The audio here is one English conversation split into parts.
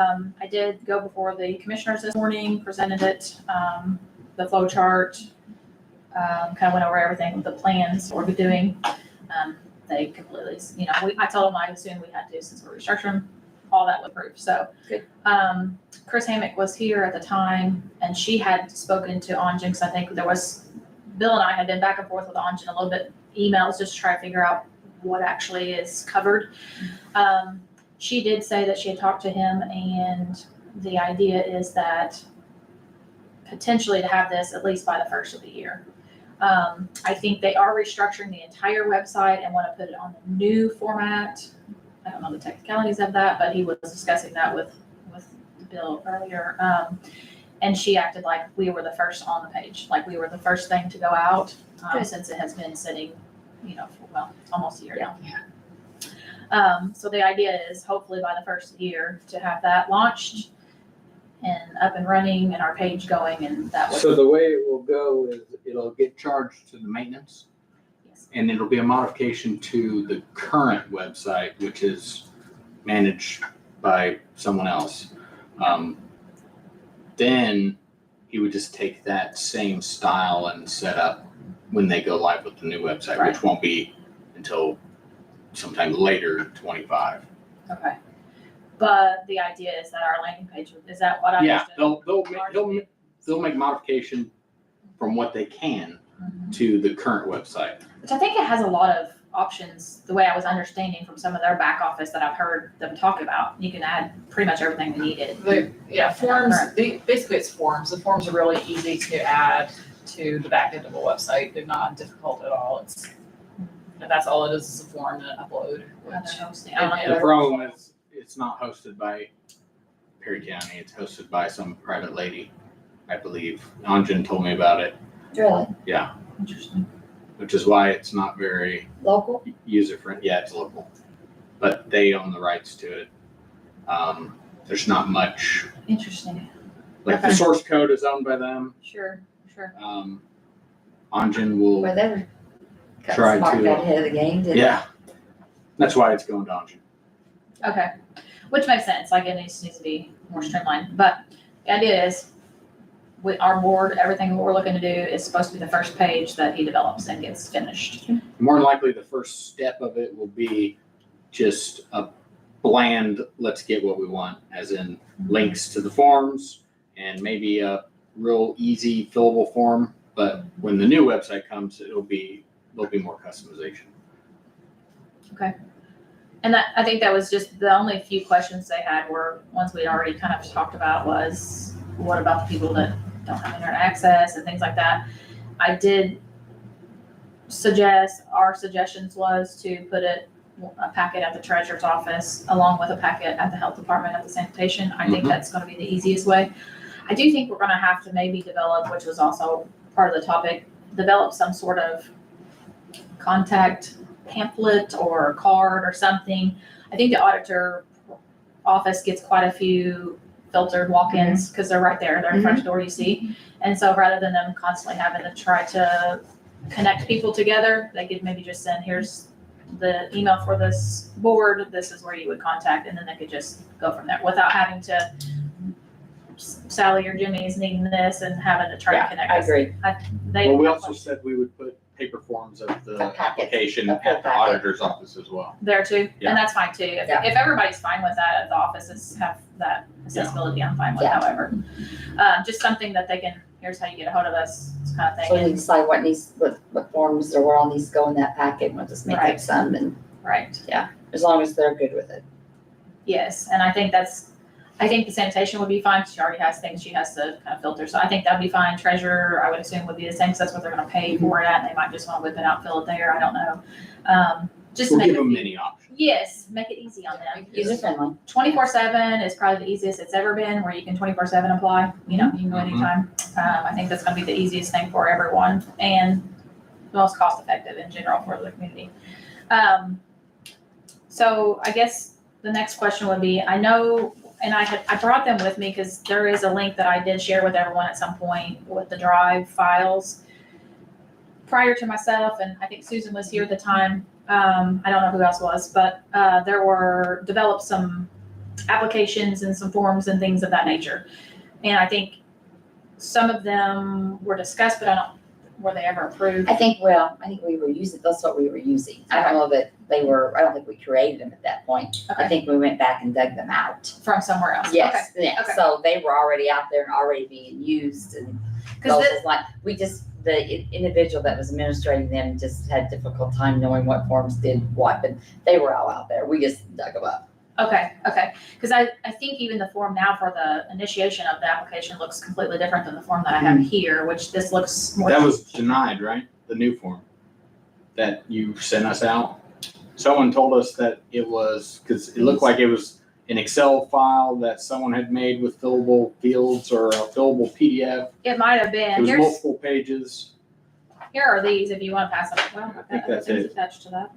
I did go before the commissioners this morning, presented it, the flow chart, kind of went over everything, the plans we're doing. They completely, I told them I assumed we had to since we're restructuring, all that was approved. So, good. Chris Hammock was here at the time, and she had spoken to Anjan, because I think Bill and I had been back and forth with Anjan a little bit, emails, just to try to figure out what actually is covered. She did say that she had talked to him, and the idea is that potentially to have this at least by the first of the year. I think they are restructuring the entire website and want to put it on the new format. I don't know the technicalities of that, but he was discussing that with Bill earlier. And she acted like we were the first on the page, like we were the first thing to go out, since it has been sitting, for, almost a year now. So the idea is hopefully by the first year to have that launched and up and running and our page going, and that would. So the way it will go is it'll get charged to the maintenance, Yes. and it'll be a modification to the current website, which is managed by someone else. Then he would just take that same style and set up when they go live with the new website, Right. which won't be until sometime later, 25. Okay. But the idea is that our landing page, is that what I Yeah, understood? they'll make modification from what they can Mhm. to the current website. Which I think it has a lot of options, the way I was understanding from some of their back office that I've heard them talk about. You can add pretty much everything we needed. Forms, basically it's forms. The forms are really easy to add to the back end of a website. They're not difficult at all. That's all it is a form and an upload. How they're hosting. and- I don't know. The problem is it's not hosted by Perry County. It's hosted by some private lady, I believe. Anjan told me about it, Really? Interesting. which is why it's not very Local? user friendly. Yeah, it's local, but they own the rights to it. There's not much, Interesting. like the Okay. source code is owned by them. Sure. Anjan will, Well, they got Try smart, to, got ahead of the game, didn't they? yeah. That's why it's going to Anjan. Okay. Which makes sense. Like it needs to be more streamlined. But the idea is with our board, everything we're looking to do is supposed to be the first page that he develops and gets finished. More than likely, the first step of it will be just a bland, let's get what we want, as in links to the forms and maybe a real easy fillable form. But when the new website comes, there'll be more customization. And that, I think that was just the only few questions they had were ones we'd already kind of talked about was what about the people that don't have internet access and things like that. I did suggest, our suggestions was to put a packet at the treasurer's office along with a packet at the health department at the sanitation. I think Mhm. that's gonna be the easiest way. I do think we're gonna have to maybe develop, which was also part of the topic, develop some sort of contact pamphlet or card or something. I think the auditor office gets quite a few filtered walk-ins because they're right there. They're in front door, you see. And so rather than them constantly having to try to connect people together, they could maybe just send, here's the email for this board, this is where you would contact, and then they could just go from there without having to Sally or Jimmy's needing this and having to try to connect I us. agree. Well, we also said we would put paper forms of the A packet, application a full at the packet. auditor's office as well. There too, Yeah. and that's fine too. If, Yeah. if everybody's fine with that, the offices have that accessibility, I'm fine with, Yeah. however. Just something that they can, here's how you get a hold of us, this kind of So we thing. decide what forms or what all needs to go in that packet, and we'll just make up Right. some, and Right, as long as they're good with it. yes, and I think the sanitation would be fine, because she already has things she has to kind of filter, so I think that'd be fine. Treasurer, I would assume would be the same, because that's what they're gonna pay for it at, and they might just wanna whip it out, fill it there, I don't know. Just to We'll make give it, them many options. yes, make it easy on them. User friendly. 24/7 is probably the easiest it's ever been, where you can 24/7 apply, you can go Mhm. anytime. I think that's gonna be the easiest thing for everyone and the most cost effective in general for the community. So I guess the next question would be, I know, and I brought them with me because there is a link that I did share with everyone at some point with the Drive files. Prior to myself, and I think Susan was here at the time, I don't know who else was, but there were developed some applications and some forms and things of that nature. And I think some of them were discussed, but I don't, were they ever approved? I think we were using, that's what we were using. I don't know that they were, I don't think we created them at that point. I Okay, think we went back and dug them out. from somewhere else? Yes, yeah, okay. so they were already out there and already being used and Because those was like, the individual that was administrating them just had difficult time knowing what forms did what, but they were all out there. We just dug them up. okay, because I think even the form now for the initiation of the application looks completely different than the form that I have here, which this looks more. That was denied, right? The new form that you sent us out. Someone told us that it was, because it looked like it was an Excel file that someone had made with fillable fields or a fillable PDF. It might have It been. was multiple pages. Here are these if you want to pass them. Well, I think that's it. Attached to that.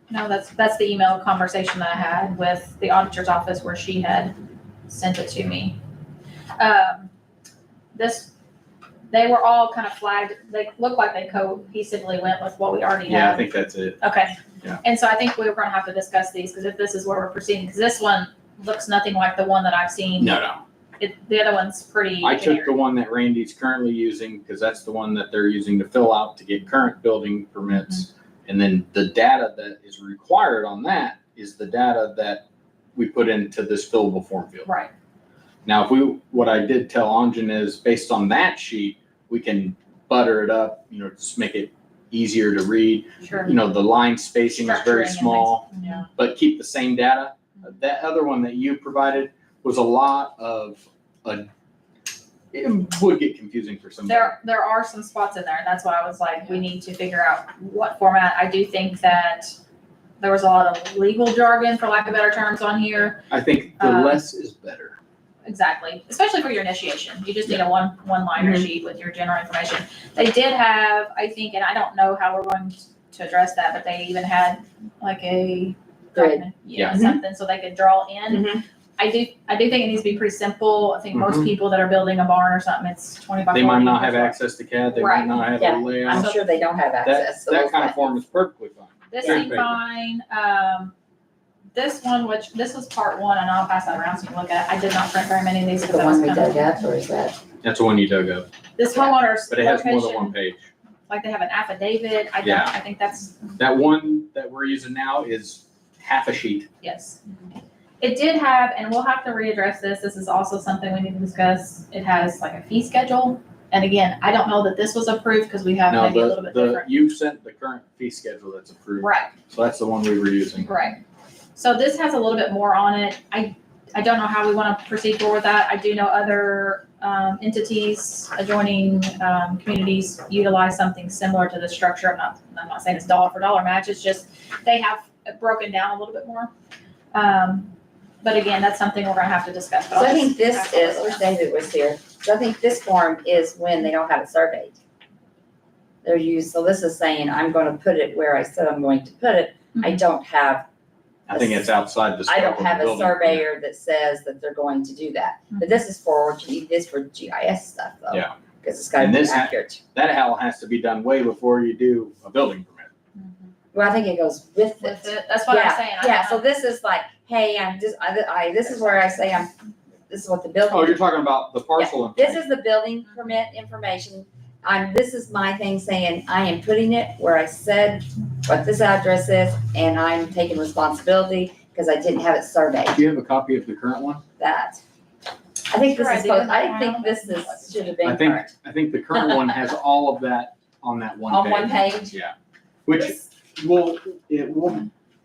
No, that's the email conversation that I had with the auditor's office where she had sent it to me. They were all kind of flagged. They look like they cohesively went with what we already Yeah, I had. think that's it. Okay. Yeah. And so I think we were gonna have to discuss these, because if this is where we're proceeding, because this one looks nothing like the one that I've seen. No. The other one's pretty I took generic. the one that Randy's currently using, because that's the one that they're using to fill out to get current building permits. And then the data that is required on that is the data that we put into this fillable form field. Right, Now, what I did tell Anjan is, based on that sheet, we can butter it up, just make it easier to read. sure. The line spacing is Structuring very and things. small, Yeah. but keep the same data. That other one that you provided was a lot of, it would get confusing for somebody. There are some spots in there, and that's why I was like, we need to figure out what format. I do think that there was a lot of legal jargon, for lack of better terms, on here. I think the less is better. Exactly, especially for your initiation. You just need a one-liner sheet with your general information. They did have, I think, and I don't know how we're going to address that, but they even had like a Grid. Yeah. something so they could draw in. I do think it needs to be pretty simple. I think most people that are building a barn or something, it's 25. They might not have access to CAD, they might Right. not have Yeah. a layout. I'm sure they don't have That, access to that those kind of things. form is perfectly fine. This Very seemed paper. fine. This one, which, this was part one, and I'll pass that around so you can look at it. I did not print very many of these Is it because the I was one we kind dug of. up, or is that? That's the one you dug up, This homeowner's but it has more than location, one page. like they have an affidavit. Yeah. I think that's, That one that we're using now is half a sheet. yes. It did have, and we'll have to readdress this. This is also something we need to discuss. It has like a fee schedule. And again, I don't know that this was approved because we have No, maybe a little bit different. you sent the current fee schedule that's approved, Right. so that's the one we were using. Right. So this has a little bit more on it. I don't know how we want to proceed forward with that. I do know other entities, adjoining communities utilize something similar to the structure. I'm not saying it's dollar for dollar match. It's just they have it broken down a little bit more. But again, that's something we're gonna have to discuss. But So I'll I think just this pass it is, over. David was here, so I think this form is when they don't have it surveyed. They're used, so this is saying, I'm gonna put it where I said I'm going to put it. I don't have, I think it's outside the I scope don't of the have a building. surveyor that says that they're going to do that. But this is for, you need this for GIS stuff though. Yeah. Cause it's gotta And be this ha- accurate. That hell has to be done way before you do a building permit. Well, I think it goes with it. With it, that's what I'm Yeah, saying. I Yeah, don't so know. this is like, hey, this is where I say this is what the building. Oh, you're talking about the parcel This information. is the building permit information. This is my thing saying, I am putting it where I said what this address is, and I'm taking responsibility because I didn't have it surveyed, Do you have a copy of the current one? that. I think this Sure, I is, do. I think this should have been current. I think the current one has all of that on that one page. On one page? Yeah, which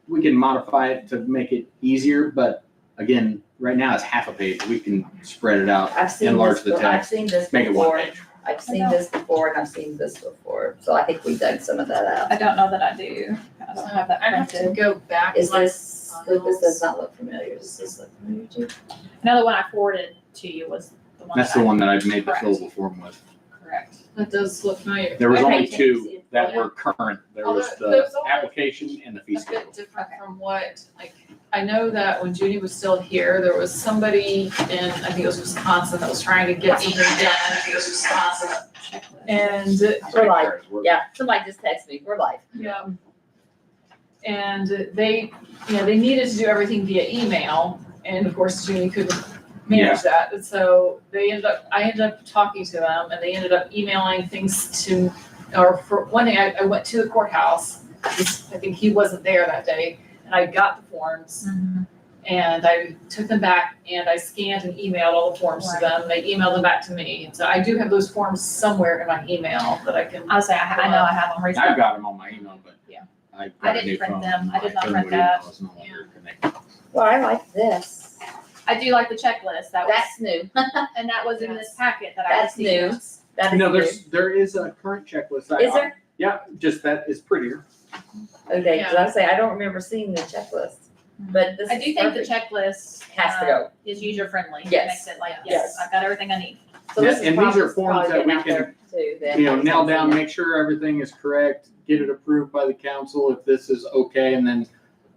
we can modify it to make it easier, but again, right now it's half a page. We can spread it out, I've seen enlarge this, the I've text, seen this make it one before. page. I've seen this before and I've seen this before, so I think we dug some of that out. I don't know that I do. I don't have that I have to printed. go back. Is to my this, this does not look familiar, does this look familiar to you? Another one I forwarded to you was the one. That's that the I- one that I've made the Correct. fillable form with. Correct. That does look familiar. There was Okay, only can you two see it? that were current. There was Although the there's only application and the fee A schedule. bit different from what, like, I know that when Judy was still here, there was somebody in, I think it was Wisconsin, that was trying to get something done. And, We're live, yeah, somebody just texted me, we're live. yeah. And they needed to do everything via email, And of course, Junie couldn't manage that, and so I ended up talking to them, and they ended up emailing things to, or for one day, I went to the courthouse, I think he wasn't there that day, and I got the forms, and I took them back, and I scanned and emailed all the forms to them, they emailed them back to me, and so I do have those forms somewhere in my email that I can. I'll say, I know I have them I've recently. got them on my email, but Yeah. I I didn't print them. I did not print that. Well, I like this. I do like the checklist, that was, That's new. and that was in this packet that I That's new. received. That is No, new. there is a current checklist. Is there? Yeah, just that is prettier. Okay, cause I say, I don't remember seeing the checklist, but this I is do think the perfect. checklist. Has to go. Is user friendly. Yes. Makes it like, Yes. yes, I've got everything I need. So this is And these are probably- forms probably that we getting out there too, then. You know, nail down, Yeah. make sure everything is correct, get it approved by the council if this is okay, and then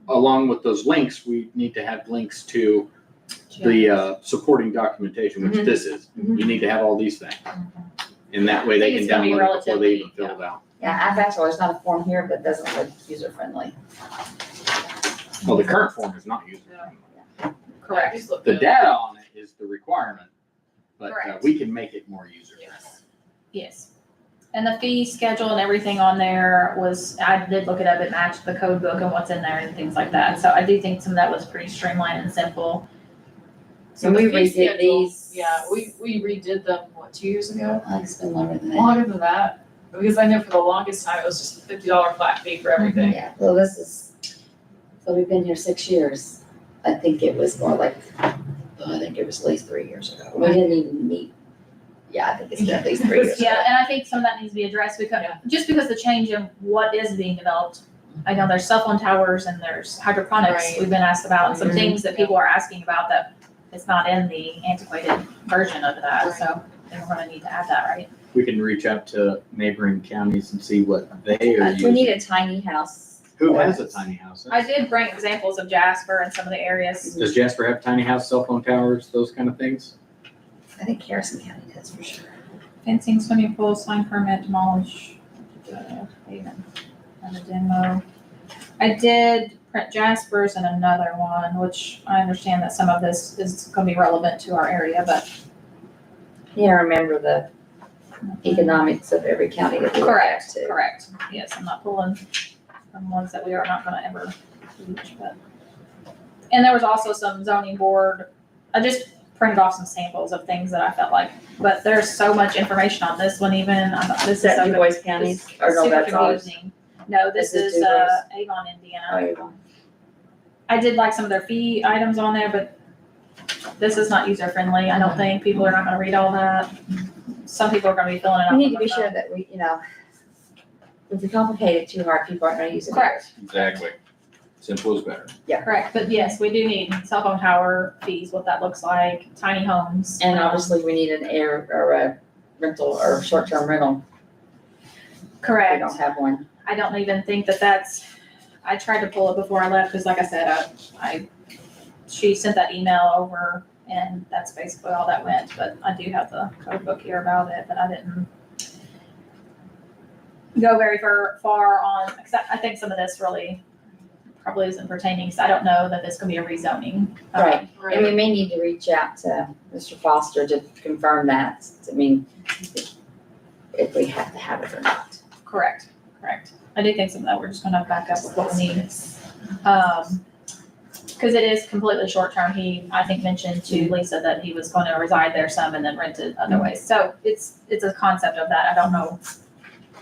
along with those links, we need to have links to the supporting documentation, which Mhm. this is. Mhm. You need to have all these things. And that way I they think can it's gonna be download it before they even relatively, fill it out. Yeah, I've actually, there's not a form here, but it doesn't look user friendly. Well, the current form is not user friendly. Correct. These look The good. data on it is the requirement, but Correct. we can make it more user friendly. Yes. Yes. And the fee schedule and everything on there was, I did look it up, it matched the code book and what's in there and things like that. So I do think some of that was pretty streamlined and simple. So And the we fee redid schedule, these. yeah, we redid them, what, 2 years ago? Oh, it's been longer than that. Longer than that, because I know for the longest time, it was just a $50 flat fee for everything. Yeah, well, this is, so we've been here 6 years. I think it was more like, I think it was at least 3 years ago. We didn't even meet. Yeah, I think it's been at least 3 years ago. Yeah, and I think some of that needs to be addressed because, Yeah. just because the change in what is being developed. I know there's cell phone towers and there's hydroponics, Right. we've been asked about, and some Mhm. things that people are asking about that it's not in the antiquated version of that, Right. so I think we're gonna need to add that, right? We can reach out to neighboring counties and see what they are We using. need a tiny house. Who has a tiny house? I did bring examples of Jasper and some of the areas. Does Jasper have tiny house, cell phone towers, those kind of things? I think Harrison County does for sure. Fencing, swimming pool, sign permit, demolish, pavement, and a demo. I did print Jasper's and another one, which I understand that some of this is gonna be relevant to our area, but. Yeah, remember the economics of every county that we look at Correct, too. correct. Yes, I'm not pulling from ones that we are not gonna ever reach, but. And there was also some zoning board, I just printed off some samples of things that I felt like, but there's so much information on this one even, I thought this Is is that so Du Bois counties? It's Or no, super that's ours. confusing. No, this This is is Du Bois. Avon, Oh, Indiana. you don't. I did like some of their fee items on there, but this is not user friendly. I don't think people are not gonna read all that. Some people are gonna be filling it out. We need on to be their sure phone. that we, if we complicate it too hard, people aren't gonna use it. Correct, Exactly. Simple is better. correct. But yes, we do need cell phone tower fees, what that looks like, tiny homes. And obviously, we need an air or a rental or short-term rental. We Correct. don't have one. I don't even think that that's, I tried to pull it before I left, because like I said, she sent that email over, and that's basically all that went, but I do have the code book here about it, but I didn't go very far on, except I think some of this really probably isn't pertaining, because I don't know that this could be a rezoning. Right. Right. And we may need to reach out to Mr. Foster to confirm that. I mean, if we have to have it or not. Correct, correct. I do think some of that, we're just gonna back up with what we need. Because it is completely short-term. He, I think, mentioned to Lisa that he was going to reside there some and then rent it other ways. So it's a concept of that. I don't know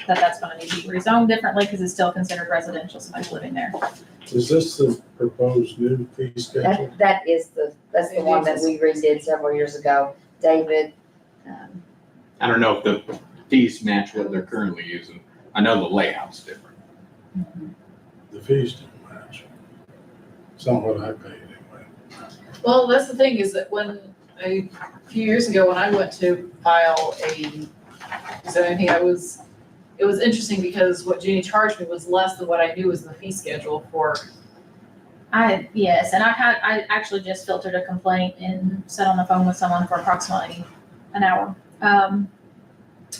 that that's going to need to be rezoned differently because it's still considered residential, somebody's living there. Is this the proposed new fee schedule? That's the one that we redid several years ago. David, I don't know if the fees match what they're currently using. I know the layout's different. The fees don't match. It's not what I paid anyway. Well, that's the thing is that when, a few years ago, when I went to file a zoning, it was interesting because what Jeannie charged me was less than what I knew was the fee schedule for. Yes, and I actually just filtered a complaint and sat on the phone with someone for approximately an hour.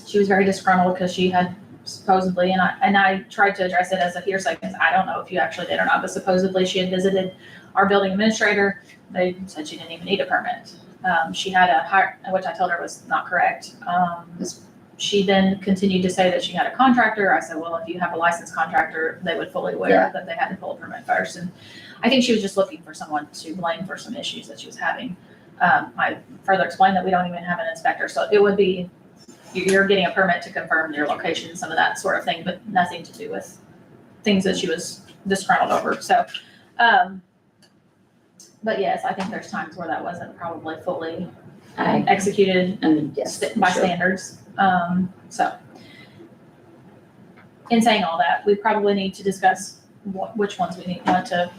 She was very disgruntled because she had supposedly, and I tried to address it as a hearsay because I don't know if you actually did or not, but supposedly she had visited Our building administrator, they said she didn't even need a permit. She had a hire, which I told her was not correct. She then continued to say that she had a contractor. I said, well, if you have a licensed contractor, they would fully aware that they had to pull a permit first. And I think she was just looking for someone to blame for some issues that she was having. I further explained that we don't even have an inspector, so it would be, you're getting a permit to confirm your location, some of that sort of thing, but nothing to do with things that she was disgruntled over, so. But yes, I think there's times where that wasn't probably fully I, executed and yes. by sure. standards, so. In saying all that, we probably need to discuss which ones we want to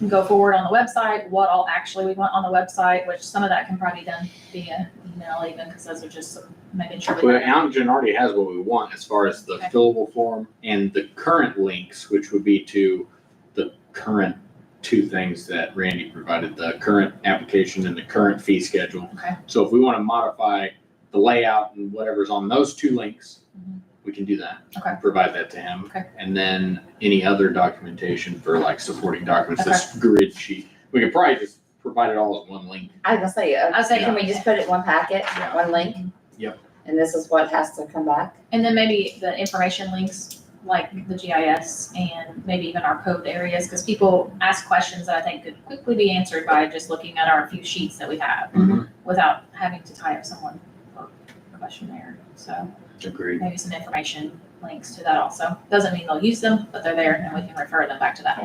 go forward on the website, what all actually we want on the website, which some of that can probably be done via email even, because those are just making sure. Well, Amgen already has what we want as far as the Okay. fillable form and the current links, which would be to the current two things that Randy provided, the current application and the current fee schedule. Okay. So if we want to modify the layout and whatever's on those two links, Mhm. we can do that. Okay. Provide that to him. Okay. And then any other documentation for like supporting documents, this grid sheet, we could probably just provide it all as one link. I was gonna say, I was saying- can we just put it in one packet, Yeah. one link? Yep. And this is what has to come back? And then maybe the information links, like the GIS and maybe even our code areas, because people ask questions that I think could quickly be answered by just looking at our few sheets that we have Mhm. without having to tie up someone for a questionnaire. So Agreed. maybe some information links to that also. Doesn't mean they'll use them, but they're there and we can refer them back to that.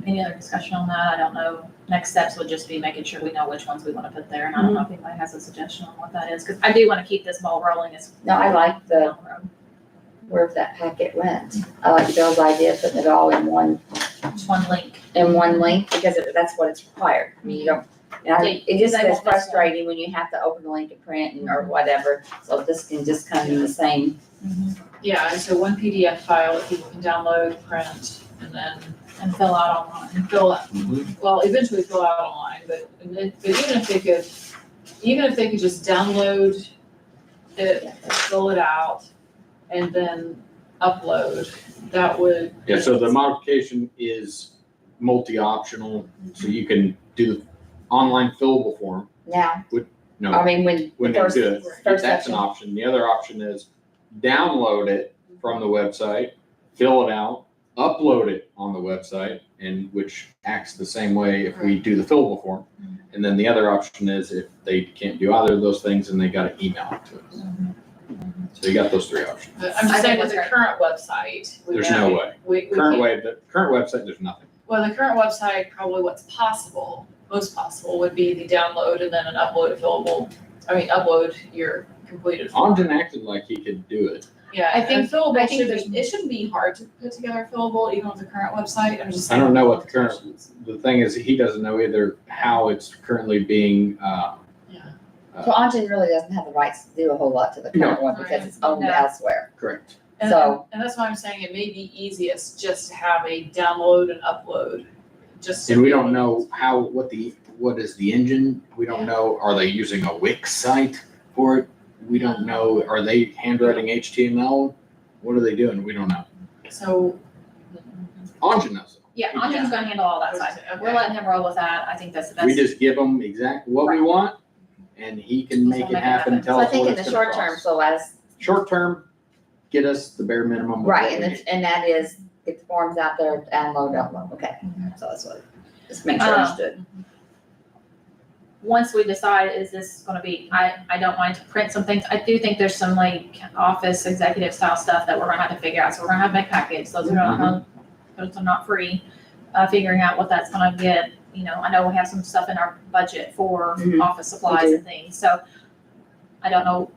Any other discussion on that? I don't know. Next steps would just be making sure we know which ones we want to put there. And I don't know if anybody has a suggestion on what that is, because I do want to keep this ball rolling as. No, I like the, down the road. where that packet went. I like Bill's idea of putting it all in one Just one link. link, because that's what it's required. I mean, you don't, and it just They gets won't miss one. frustrating when you have to open the link and print and, or whatever. So this can just come in the same, Yeah, and so one PDF file that people can download, print, and then And fill out online. fill out, Mhm. well, eventually fill out online, but even if they could just download it, fill it out, and then upload, that would. Yeah, so the modification is multi-optional, so you can do the online fillable form. now, No, I mean, when when the they first, do it, first that's an section. option. The other option is download it from the website, fill it out, upload it on the website, and which acts the same way if we do the fillable form. And then the other option is if they can't do either of those things, then they gotta email it to us. So you got those three options. But I'm I just think saying with that's the current website. There's no way. We Current can't, way, the current website, there's nothing. well, the current website, probably what's possible, most possible would be the download and then an upload upload your completed form. Ogden acted like he could do it. Yeah, I and think- fillable I think it shouldn't be hard to put together fillable, even with the current website, I'm just I saying. don't know what the current, the thing is, he doesn't know either how it's currently being, So Ogden really doesn't have the rights to do a whole lot to the current one because it's owned No. elsewhere. correct. And, So- and that's why I'm saying it may be easiest just to have a download and upload, just. And we don't know what is the engine, we don't know, are they using a Wix site for it? We don't know, are they handwriting HTML? What are they doing? We don't know. So, Ogden knows. Yeah, Anjan's gonna handle all that side. We're okay, letting him roll with that. I think that's the best. We just give him exactly what we want, and he can make it happen, So tell I us think what in the it's gonna short term, cost. so as, Short term, get us the bare minimum. of what right, we and need. that is, get the forms out there, download, okay. So that's what, just make sure I understood. Once we decide, is this gonna be, I don't mind to print some things. I do think there's some like office executive style stuff that we're gonna have to figure out. So we're gonna have to make packets. Those are not free. Figuring out what that's gonna get, I know we have some stuff in our budget for Mhm. office supplies and things. So I don't know.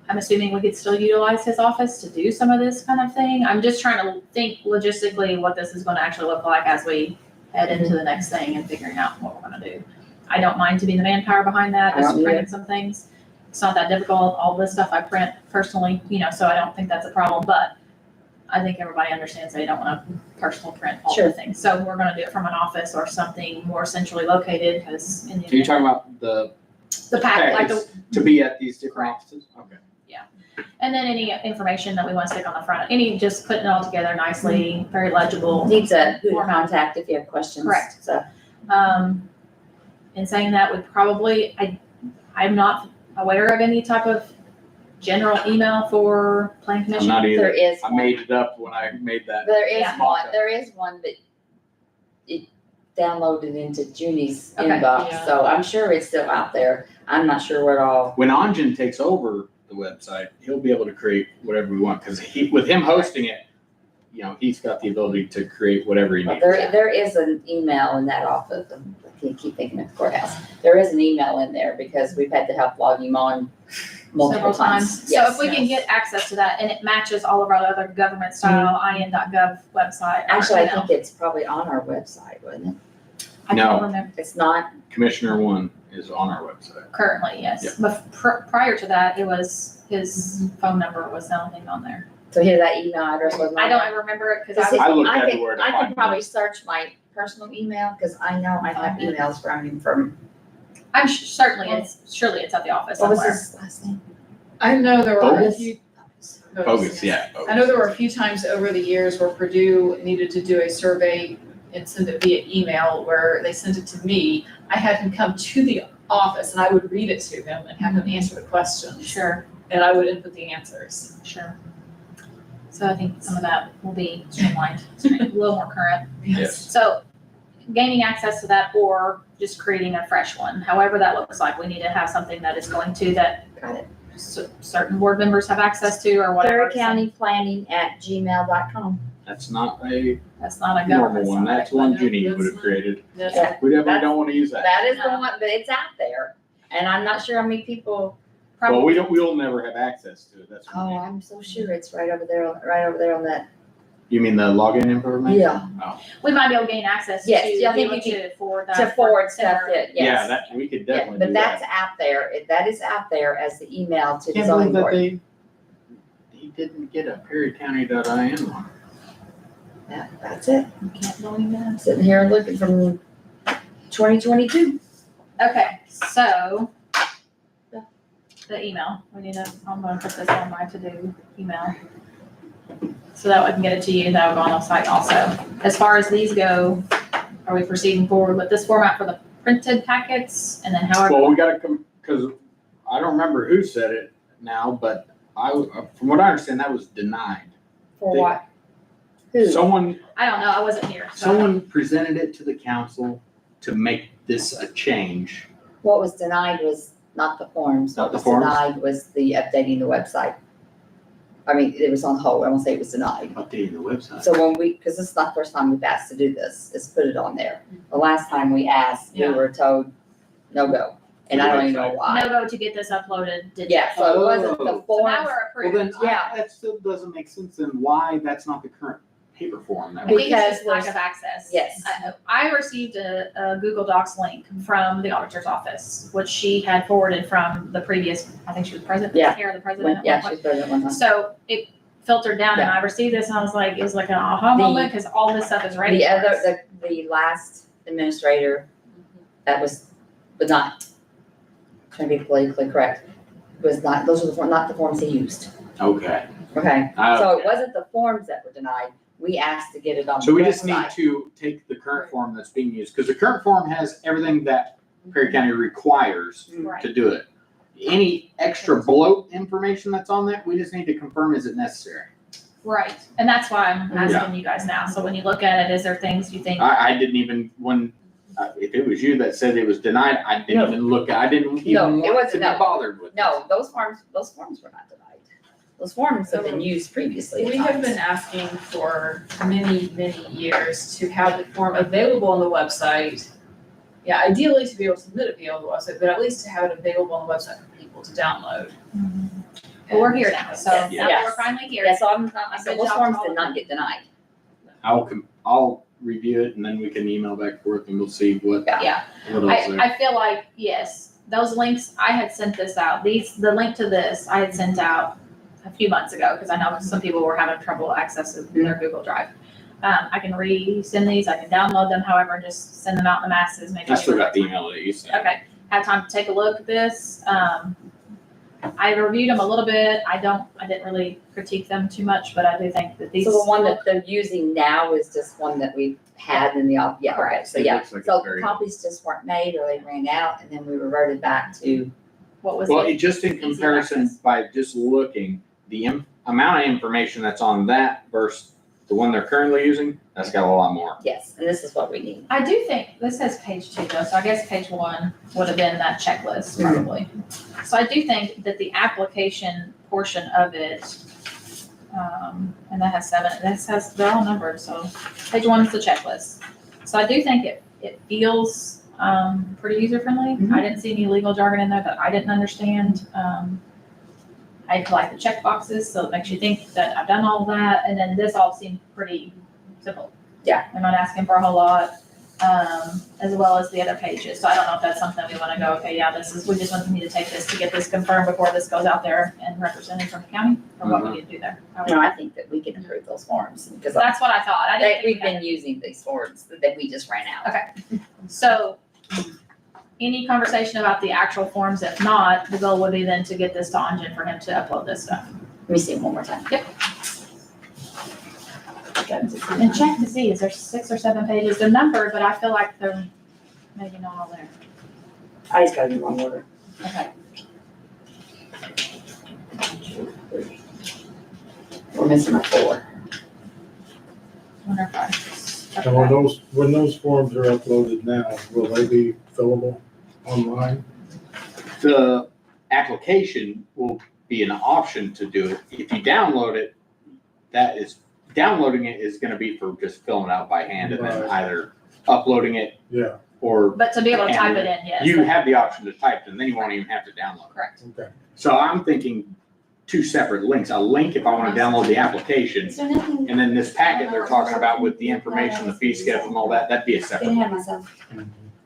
I'm assuming we could still utilize his office to do some of this kind of thing. I'm just trying to think logistically what this is gonna actually look like as we head into the next thing and figuring out what we're gonna do. I don't mind to be the manpower behind that, I don't just either. printing some things. It's not that difficult. All this stuff I print personally, so I don't think that's a problem, but I think everybody understands they don't wanna personal print all the Sure. things. So we're gonna do it from an office or something more centrally located, because in the So you're event, talking about the the packet, like the, packets to be at these different offices? Okay. And then any information that we want to stick on the front, just putting it all together nicely, very legible. Needs a who to Format. contact if you have questions. Correct. So, In saying that, would probably, I'm not aware of any type of general email for plan I'm commission. not there either. is I one. made it up when I made that. There is Yeah. one, but it downloaded into Junie's Okay. inbox, Yeah. so I'm sure it's still out there. I'm not sure what all. When Anjan takes over the website, he'll be able to create whatever we want, because with him hosting it, he's got the ability to create whatever he But needs. there is an email in that office, I keep thinking of the courthouse. There is an email in there because we've had to help log him on multiple Several times. So if Yes. we can get access to that and it matches all of our other government style in.gov website. Actually, I think it's probably on our website, wasn't it? I No. can't remember It's not, Commissioner One is on our website. currently, yes. Yeah. But prior to that, it was, his phone number was the only thing on there. so here that email address wasn't on I there. don't remember it because This I is- was, I looked I everywhere to could find probably it. search my personal email, because I know I have emails from him from, I'm surely it's at the office what was somewhere. his last name? I know there were a Bogus? few. Bogus, yeah. I know there were a few times over the years where Purdue needed to do a survey and send it via email, where they sent it to me. I had him come to the office and I would read it to him and have him answer the questions. Sure, And I would input the answers. sure. So I think some of that will be streamlined, a little more current. Yes. So gaining access to that or just creating a fresh one, however that looks like, we need to have something that is going to, that Got it. certain board members have access to or whatever. PerryCountyPlanning@gmail.com. That's not a That's not a normal government. one. That's site. one Junie That's would have not- created. That's- Yeah. We definitely That's- don't want to use that. That is the No. one, but it's out there, and I'm not sure how many people, Well, we'll never have access to it. That's what I oh, mean. I'm so sure it's right over there on that. You mean the login information? Yeah. We might be able to gain access to, Yes, be yeah, I think able you to forward that. To forward stuff, or- yes. Yeah, that, we could Yeah, definitely but do that's that. out there, that is out there as the email to the Can't zoning believe that board. he didn't get a perrycounty.in one. That's it, Can't believe that. I'm sitting here looking from 2022. Okay, so the email, I'm gonna put this on my to-do email. So that I can get it to you, that will go on the site also. As far as these go, are we proceeding forward with this format for the printed packets and then however? Well, we gotta come, because I don't remember who said it now, but from what I understand, that was denied. For They- what? Who? Someone I don't know, I wasn't here, so. Someone presented it to the council to make this a change. What was denied was not the forms, Not what the was forms? denied was the updating the website. I mean, it was on hold, I won't say it was denied. Updating the website. So when because this is not the first time we've asked to do this, is put it on there. The last time we asked, we Yeah. were told, no go, and I don't even know No why. go to get this uploaded, did Yeah, so it wasn't the Oh. So now forms, we're Well, approved. then, Yeah. that still doesn't make sense, then why that's not the current paper form that I we think it's just Because lack there's- of access. Yes. I received a Google Docs link from the auditor's office, which she had forwarded from the previous, I think she was president, Yeah. care of the president. at yeah, one point. she's president one time. So it filtered down and I received this and I was like, it was like an aha The- moment because all this stuff is ready The for other, us. the last administrator, that was not, trying to be politically correct, was not, those were not the forms he used, Okay. okay? Uh, So it wasn't the forms that were denied, we asked to get it on the So we just need website. to take the current form that's being used, because the current form has everything that Perry County requires Right. to do it. Any extra bloat information that's on that, we just need to confirm, is it necessary? Right. And that's why I'm Yeah. asking you guys now. So when you look at it, is there things you think? I didn't even, if it was you that said it was denied, I didn't No. even look, I didn't No, even it want to wasn't, be no. bothered with it. No, those forms were not denied. Those forms have been used previously at We have times. been asking for many, many years to have the form available on the website. Yeah, ideally to be able to submit it via the website, but at least to have it available on the website for people to download. Well, we're here now, so Yes. now that Yes. we're finally here. Yeah, so so Good those job to forms all did of not them. get denied. I'll review it and then we can email back and forth and we'll see what Yeah. else there. I feel like, yes, those links, I had sent this out. The link to this, I had sent out a few months ago, because I know some people were having trouble accessing their Google Drive. I can resend these, I can download them, however, and just send them out in the masses, maybe. I still got the email that you sent. Okay, have time to take a look at this. I reviewed them a little bit. I didn't really critique them too much, but I do think that these. So the one that they're using now is just one that we've had in the, yeah, okay, Correct. so It yeah. looks like So it's the very- copies just weren't made or they ran out and then we reverted back to, What was Well, it? it just in Easy comparison, access. by just looking, the amount of information that's on that versus the one they're currently using, that's got a lot more. yes, and this is what we need. I do think, this says page 2 though, so I guess page 1 would have been that checklist Mhm. probably. So I do think that the application portion of it, and that has 7, they're all numbered, so page 1 is the checklist. So I do think it feels, pretty user friendly. Mhm. I didn't see any legal jargon in there that I didn't understand. I like the check boxes, so it makes you think that I've done all of that, and then this all seemed pretty simple. Yeah. I'm not asking for a whole lot, as well as the other pages, so I don't know if that's something we wanna go, okay, yeah, we just need to take this to get this confirmed before this goes out there and represented from the county, or what we need to do there. No, I think that we can approve those forms because That's what I thought, I didn't think we we've had. been using these forms that we just ran out. Okay. So, any conversation about the actual forms? If not, the goal would be then to get this to Anjan for him to upload this stuff. Let me see it one more time. And check to see, is there 6 or 7 pages? They're numbered, but I feel like they're maybe not all there. I just got it in the wrong order. Okay. We're missing a 4. Wonder if I. And when those forms are uploaded now, will they be fillable online? The application will be an option to do it. If you download it, downloading it is gonna be for just filling it out by hand and then Right. either uploading it Yeah, or But to be able to type it in, yes. you have the option to type it and then you won't even have to download it. Correct. okay. So I'm thinking 2 separate links, a link if I wanna download the application, Is there nothing? and then this packet they're talking about with the information, the fee schedule and all that, that'd be a separate. Didn't have myself.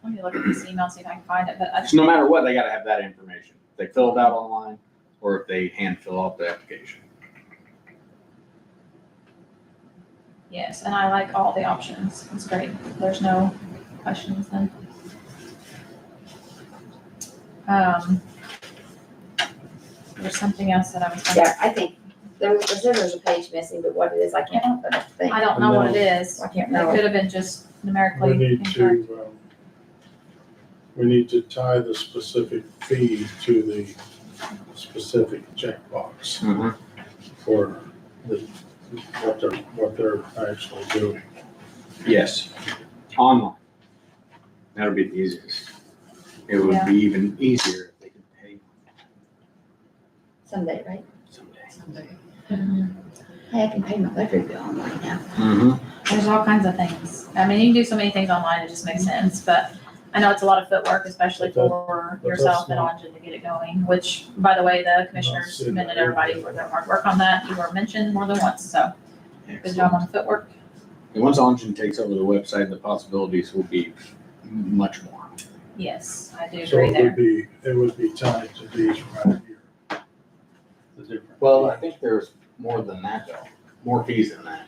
Let me look at this email, see if I can find it, but I, So no matter what, they gotta have that information. If they fill it out online or if they hand fill out the application. yes, and I like all the options. It's great. There's no questions then. There's something else that I was. Yeah, I think there's a page missing, but what it is, I can't, I don't think. I don't know what it is. I can't It remember. could have been just numerically We need incorrect. to, we need to tie the specific fee to the specific checkbox for what they're actually doing. Yes, online. That'll be the easiest. It would Yeah. be even easier if they could pay Someday, right? someday. Hey, I can pay my electric bill online now. There's all kinds of things. I mean, you can do so many things online, it just makes sense, but I know it's a lot of footwork, especially But that- for but that's yourself and not- Anjan to get it going, which, by the way, the commissioners sitting commended there. everybody for their hard work on that. You were mentioned more than once, so good job on the footwork. And once Anjan takes over the website, the possibilities will be much more. Yes, I do So agree there. it would be tied to these right here. The different. Well, I think there's more than that though, more fees than that.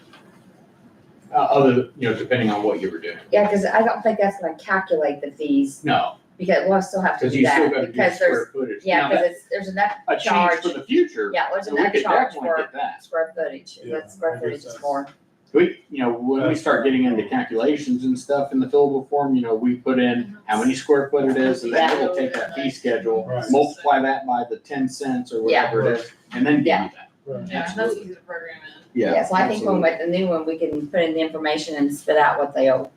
Other, depending on what you were doing. Yeah, because I don't think that's gonna calculate the fees, No, because we'll still have to because do you still that, gotta do because square there's, footage. yeah, Now, because there's enough a change charge. for the future. Yeah, there's we enough could charge definitely for get that. square footage, Yeah, the square I footage guess is more. We, when we start getting into calculations and stuff in the fillable form, we put in how many square foot it is, and then it will take that fee schedule, Right. multiply that by the 10 cents or whatever it is, and then give you Yeah. that. Right. Yeah, that's easy to program in. Yeah, so I think when absolutely. with the new one, we can put in the information and spit out what they owe.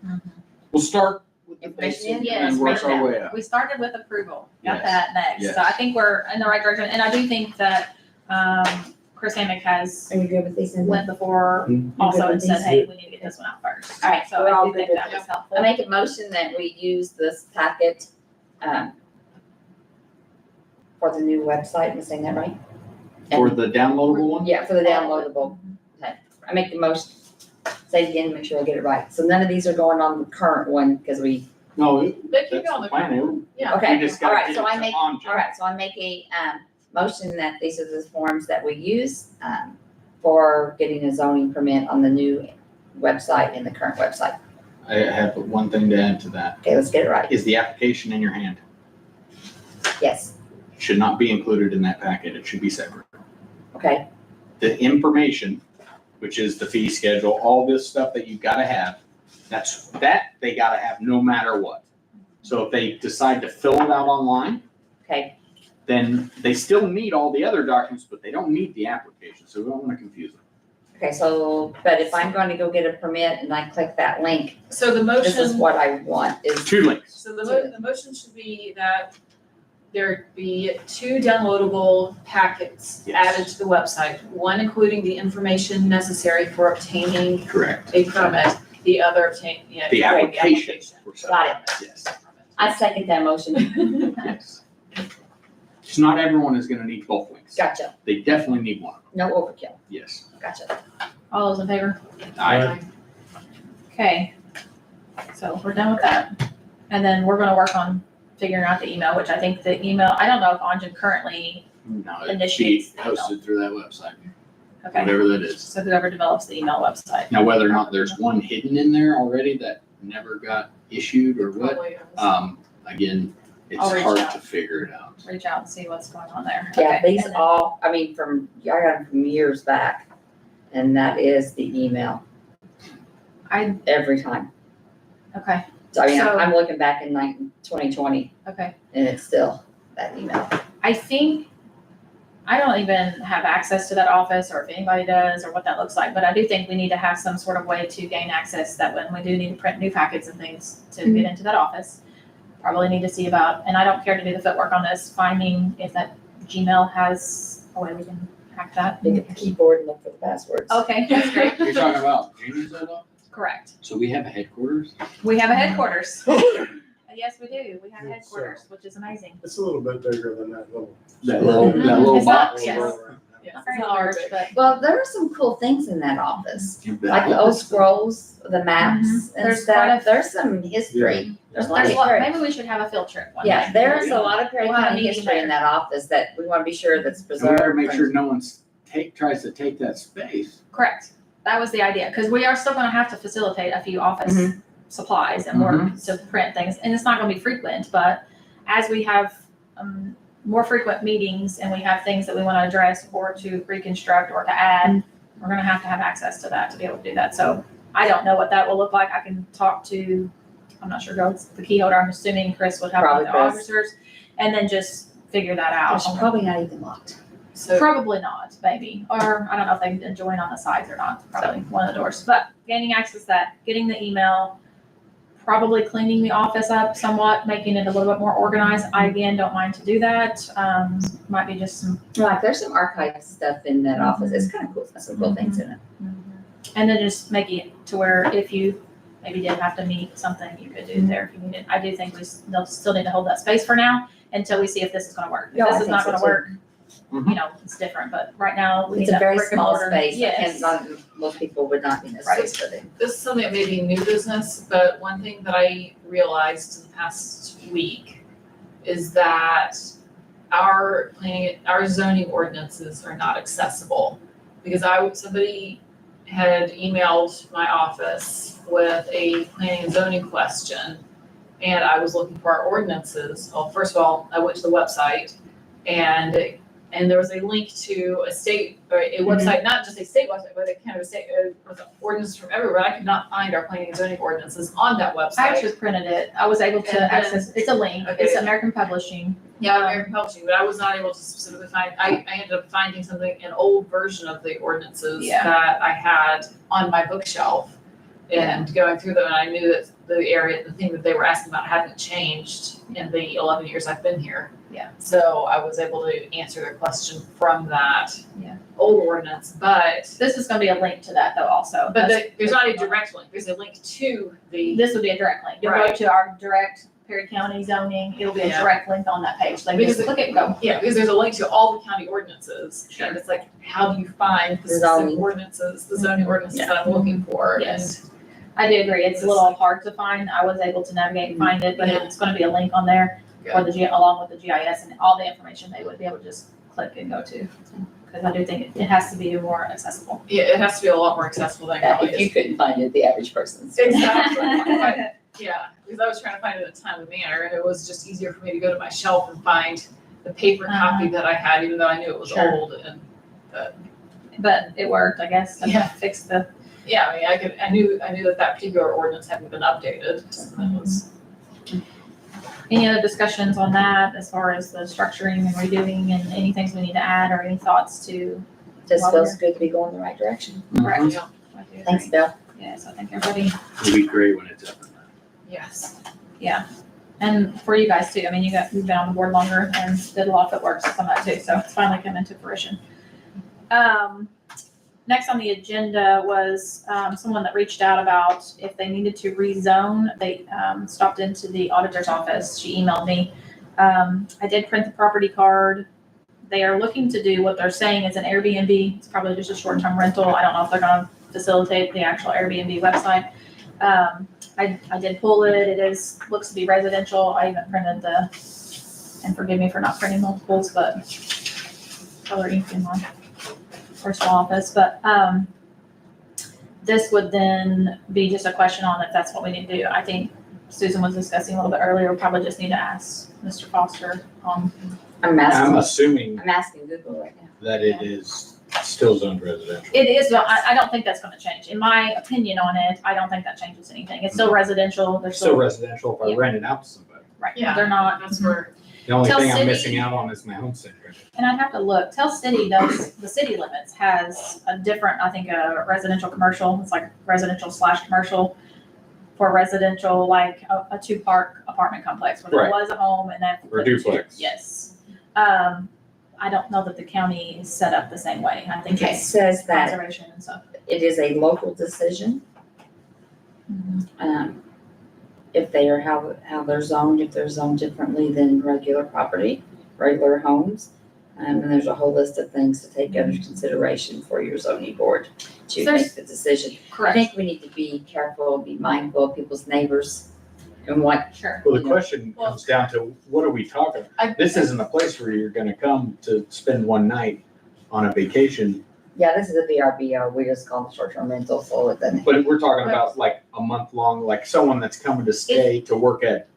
We'll start with the Information basic in? Yes, and work right our now. way up. We started with approval, got Yes. that next, so I Yes. think we're in the right direction, and I do think that, Chris Hammock has Are you good with these? Cindy? went before Mhm. also good and with said, these? hey, we need to get this one out first. All right, So we're I all do good think with that was helpful. I make a motion that we use this packet, for the new website, am I saying that right? For the downloadable one? Yeah, for the downloadable. Okay, I make the motion, say it again, make sure I get it right. So none of these are going on the current one, because we, No, They that's keep it on the the. plan. Yeah. okay, We just all gotta right, get so it I to make, Anjan. all right, so I make a, motion that these are the forms that we use, for getting a zoning permit on the new website and the current website. I have one thing to add to that. Okay, let's get it right. Is the application in your hand? Yes, should not be included in that packet. It should be separate. Okay, The information, which is the fee schedule, all this stuff that you gotta have, that they gotta have no matter what. So if they decide to fill it out online, okay, then they still need all the other documents, but they don't need the application, so we don't wanna confuse them. okay, so, but if I'm going to go get a permit and I click that link, So the this is motion, what I want is, Two links. so the motion should be that there be 2 downloadable packets Yes. added to the website. One including the information necessary for obtaining Correct. a permit, the other The application. Got it. Yes, I second that motion. yes. So not everyone is gonna need both links. Gotcha, They definitely need one, no overkill, yes. gotcha. All those in favor? I, Okay. So we're done with that. And then we're gonna work on figuring out the email, which I think the email, I don't know if Anjan currently, No, it'd be Initiates the email. hosted through that website, okay, whatever that is. so whoever develops the email website. Now, whether or not there's one hidden in there already that never got issued or what, again, it's I'll reach hard out. to figure it out. Reach out and see what's going on there. Yeah, Okay, these and then- all, I mean, I got them from years back, and that is the email, every time. Okay, So I mean, So- I'm looking back in 2020, okay. and it's still that email. I think, I don't even have access to that office or if anybody does or what that looks like, but I do think we need to have some sort of way to gain access that when we do need to print new packets and things to Mm-hmm. get into that office. Probably need to see about, and I don't care to do the footwork on this, finding if that Gmail has a way we can hack that. Look at the keyboard and look for the passwords. Okay, that's great, You're talking about Junior's though? correct. So we have a headquarters? We have a headquarters. Yes, we do, we have headquarters, which is amazing. It's a little bit bigger than that little. That little It's not- box? yes. Yeah, Not very it's not very large, big. but Well, there are some cool things in that office, You bet. like the old scrolls, the maps and There's quite stuff, a- there's some history. There's a lot of there's a lot, history. maybe we should have a field trip one Yeah, day. there's a lot of Perry We'll have a County meeting history in there. that office that we wanna be sure that's And we preserved. better make sure no one's tries to take that space. Correct. That was the idea, because we are still gonna have to facilitate a few office supplies and work to print things, and it's not gonna be frequent, but as we have more frequent meetings and we have things that we wanna address or to reconstruct or to add, we're gonna have access to that to be able to do that. So I don't know what that will look like. I can talk to, I'm not sure, it's the key holder. I'm assuming Chris would have one of the Probably Chris. officers, and then just figure that out. It's probably not even locked. So, Probably not, maybe, or I don't know if they can join on the sides or not, probably one of the doors, but gaining access to that, getting the email, probably cleaning the office up somewhat, making it a little bit more organized. I again don't mind to do that, might be just some, Like, there's some archive stuff in that office, it's kinda cool, there's some cool things in it. and then just making it to where if you maybe did have to meet something, you could do there if you needed. I do think they'll still need to hold that space for now until we see if this is gonna work. If Yeah, I this is think not so gonna too. work, Mhm. you know, it's different, but right now, we need It's a that very brick and small mortar. space, Yes. and not, most people would not be in this Right. space, but they. this is something that may be new business, but one thing that I realized in the past week is that our zoning ordinances are not accessible. Because somebody had emailed my office with a planning and zoning question, and I was looking for our ordinances. Well, first of all, I went to the website, and there was a link to a state, or a website, not just a state website, but a kind of a state, with ordinances from everywhere. I could not find our planning and zoning ordinances on that website. I actually printed it. I was able And to then- access, it's a link, Okay. it's American Publishing. Yeah, American Publishing, but I was not able to specifically find, I ended up finding something, an old version of the ordinances Yeah. that I had on my bookshelf. And going through them, and I knew that the thing that they were asking about hadn't changed in the 11 years I've been here. Yeah. So I was able to answer their question from that Yeah. old ordinance, but, This is gonna be a link to that though also. there's not a direct link, there's a link to the, This would be a direct link. You'll go Right. to our direct Perry County zoning, it'll be a Yeah. direct link on that page. Like, Because just click it, go. yeah, because there's a link to all the county ordinances. Sure. And it's like, how do you find the The specific zoning. ordinances, the zoning ordinances Yeah. that I'm looking for? Yes. I do agree. It's a little hard to find. I was able to navigate and find it, but Yeah. it's gonna be a link on there for the along with the GIS and all the information they would be able to just click and go to. Because I do think it has to be more accessible. Yeah, it has to be a lot more accessible than it probably If you is. couldn't find it, the average person's. Exactly. Yeah, because I was trying to find it in a timely manner, and it was just easier for me to go to my shelf and find the paper copy that I had, even though I knew it was Sure. old and, But it worked, I guess, to Yeah. fix the, yeah, I mean, I knew that particular ordinance hadn't been updated, so that was. any other discussions on that as far as the structuring and redoing and any things we need to add or any thoughts to? Just feels good to be going the right direction. Correct. Yeah. I do Thanks, agree. Bill. Yes, I think everybody, It'll be great when it's up and running. Yes. and for you guys too, I mean, you've been on the board longer and did a lot of footwork on that too, so it's finally coming to fruition. Next on the agenda was, someone that reached out about if they needed to rezone. They, stopped into the auditor's office. She emailed me. I did print the property card. They are looking to do what they're saying is an Airbnb. It's probably just a short-term rental. I don't know if they're gonna facilitate the actual Airbnb website. I did pull it. It looks to be residential. I even printed and forgive me for not printing multiples, but color ink in my personal office, but, this would then be just a question on if that's what we need to do. I think Susan was discussing a little bit earlier, we probably just need to ask Mr. Foster on. I'm I'm asking, assuming I'm asking Google right now. that it is still zoned residential. It is, but I don't think that's gonna change. In my opinion on it, I don't think that changes anything. It's still residential. There's Still residential if Yeah. I rent it out to somebody. Right, Yeah. they're not. That's where, The only Tell thing I'm City- missing out on is my homestead credit. And I'd have to look. Tell City does, the city limits has a different, I think, a residential commercial. It's like residential / commercial for residential, like a two-part apartment complex where there Right. was a home and then. Or duplex. Yes. I don't know that the county is set up the same way. I think It it's says that conservation and stuff. it is a local decision, if they are how they're zoned, if they're zoned differently than regular property, regular homes. And there's a whole list of things to take under consideration for your zoning board to There's- make the decision. I Correct, think we need to be careful, be mindful of people's neighbors and what, sure. Well, the question comes down to, what are we talking? This isn't a place where you're gonna come to spend one night on a vacation, yeah, this is a VRBO, we just call it short-term rental, so it doesn't. but we're talking about like a month long, like someone that's coming to stay to work at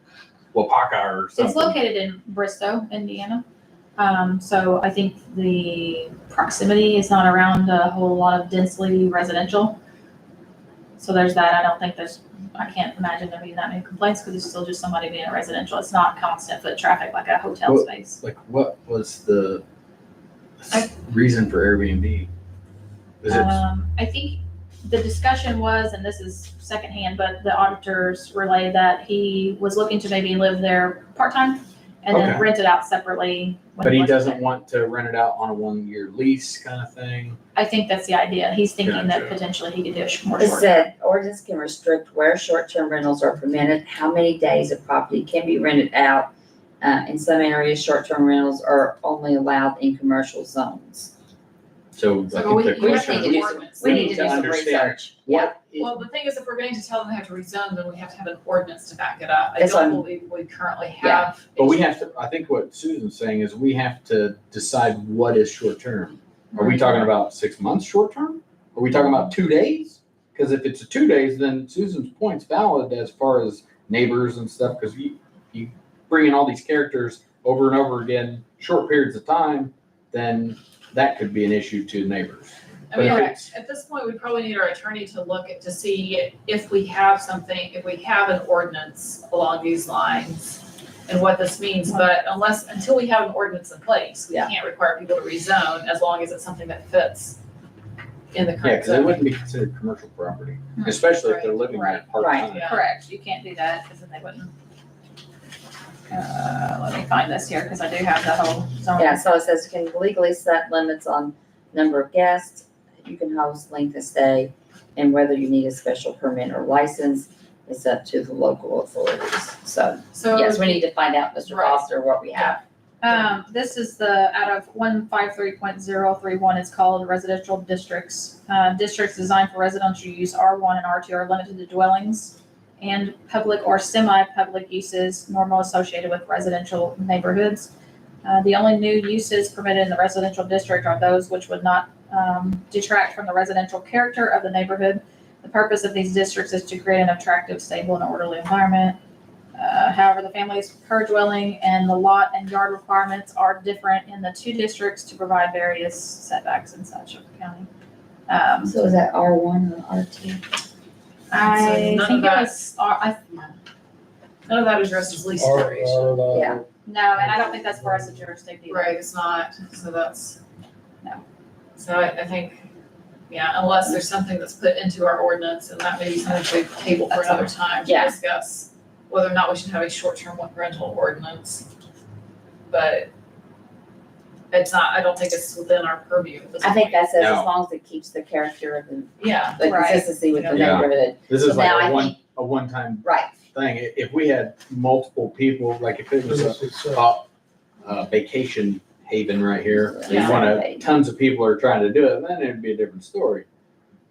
Wapaka or It's something. located in Bristow, Indiana. So I think the proximity is not around a whole lot of densely residential. So there's that. I can't imagine there being that many complaints because it's still just somebody being a residential. It's not constant foot traffic like a hotel Well, space. Like, what was the I- reason for Airbnb? Is it, I think the discussion was, and this is secondhand, but the auditors relayed that he was looking to maybe live there part-time and then Okay. rent it out separately. when but he wasn't doesn't there. want to rent it out on a 1-year lease kind of thing? I think that's the idea. He's thinking that Gotcha. potentially he could do a more It short. said ordinance can restrict where short-term rentals are permitted, how many days of property can be rented out. In some areas, short-term rentals are only allowed in commercial zones. So I So think we- the we We question need to do do is, some, ordinance. we we need need to to do some understand research. Yeah, what is, well, the thing is, if we're going to tell them they have to rezone, then we have to have an ordinance to back it up. I That's don't what believe we currently Yeah. have. but we have to, I think what Susan's saying is we have to decide what is short-term. Are we talking about 6 months short-term? Are we talking about 2 days? Because if it's a 2 days, then Susan's point's valid as far as neighbors and stuff, because you bring in all these characters over and over again, short periods of time, then that could be an issue to neighbors. I But mean, if Correct. it's, at this point, we probably need our attorney to look at, to see if we have something, if we have an ordinance along these lines and what this means, but until we have an ordinance in place, we Yeah. can't require people to rezone as long as it's something that fits in the yeah, current because it zone. wouldn't be considered commercial property, Mhm. especially if they're Right, living there right, part-time. Yeah. Correct, you can't do that because then they wouldn't. Let me find this here because I do have the whole zone. yeah, so it says can legally set limits on number of guests, you can host, length of stay, and whether you need a special permit or license, it's up to the local authorities. So, So. yes, we need to find out, Mr. Right. Foster, what we have. This is out of 153.031, it's called residential districts. Districts designed for residential use, R1 and R2 are limited to dwellings and public or semi-public uses normally associated with residential neighborhoods. The only new uses permitted in the residential district are those which would not detract from the residential character of the neighborhood. The purpose of these districts is to create an attractive, stable, and orderly environment. However, the family's per dwelling and the lot and yard requirements are different in the two districts to provide various setbacks and such of the county. So is that R1 or R2? I none of think it that- was, None of that addresses lease Or- duration. or, Yeah. no, and I don't think that's for us to jurisdict either. Right, it's not, so that's. No. So I think, yeah, unless there's something that's put into our ordinance, and that may be something we table for That's another time to Yeah. discuss whether or not we should have a short-term rental ordinance. But it's not, I don't think it's within our purview at this I think point. that says as No. long as it keeps the character of Yeah, the Right. consistency with the Yeah. neighborhood. This So is like now I a one-time Right. thing. If we had multiple people, like if it was a vacation haven right here, Yeah. you want tons of people are trying to do it, then it'd be a different story.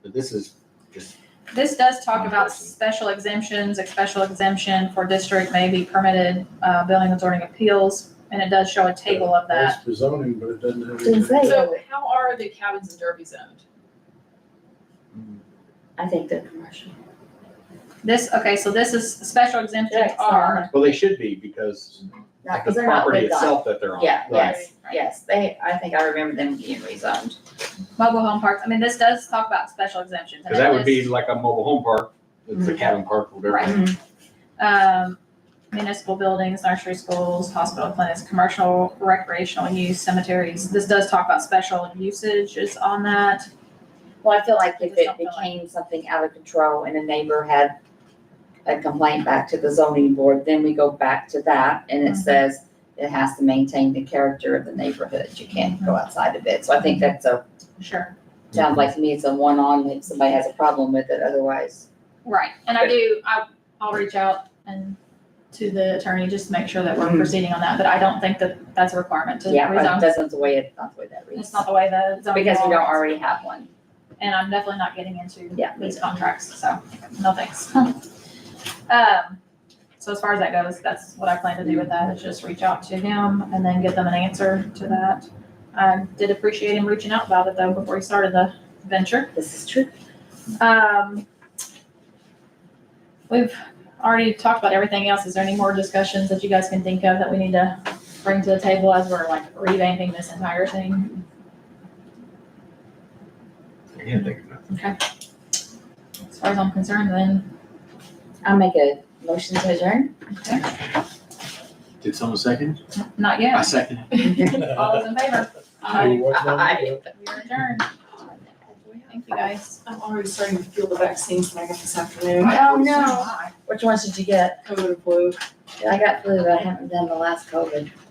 But this is just, This does talk One about person. special exemptions. A special exemption for district may be permitted, building and zoning appeals, and it does show a table of that. It's for zoning, but it doesn't have. Didn't say. so how are the cabins in Derby zoned? I think they're commercial. This, okay, so this is special exemptions Yeah, it's are, well, they should be because Right, of because the they're not property lived on. itself that they're on. Yeah, Right. yes, yes, I think I remember them being rezoned. mobile home parks. I mean, this does talk about special exemptions. and Cause that it would be lists, like a mobile home park, it's a cabin park, whatever. Right. Municipal buildings, nursery schools, hospital clinics, commercial recreational use, cemeteries. This does talk about special usages on that. Well, I feel like if Just it don't feel like- became something out of control and a neighbor had a complaint back to the zoning board, then we go back to that and it Mhm. says it has to maintain the character of the neighborhood. You can't go outside of it. So I think that's Sure. sounds like to me it's a one-on if somebody has a problem with it, otherwise. Right, and I'll reach out and to the attorney just to make sure that we're Mhm. proceeding on that, but I don't think that that's a requirement to Yeah, but rezone. that's not the way not the way that reads. It's not the way the zoning Because we law don't reads. already have one. And I'm definitely not getting into Yeah. these contracts, so no thanks. So as far as that goes, that's what I plan to do with that, is just reach out to him and then get them an answer to that. I did appreciate him reaching out about it though before he started the venture. This is true. We've already talked about everything else. Is there any more discussions that you guys can think of that we need to bring to the table as we're like revamping this entire thing? I can't think of nothing. As far as I'm concerned, then, I'll make a motion to adjourn. okay, Did someone second? not I yet. second. All those in favor? What number? Aye. We're adjourned. Thank you, guys. I'm already starting to feel the vaccines that I got this afternoon. Oh, no. Which ones did you get? COVID and flu. I got flu, but I haven't done the last COVID.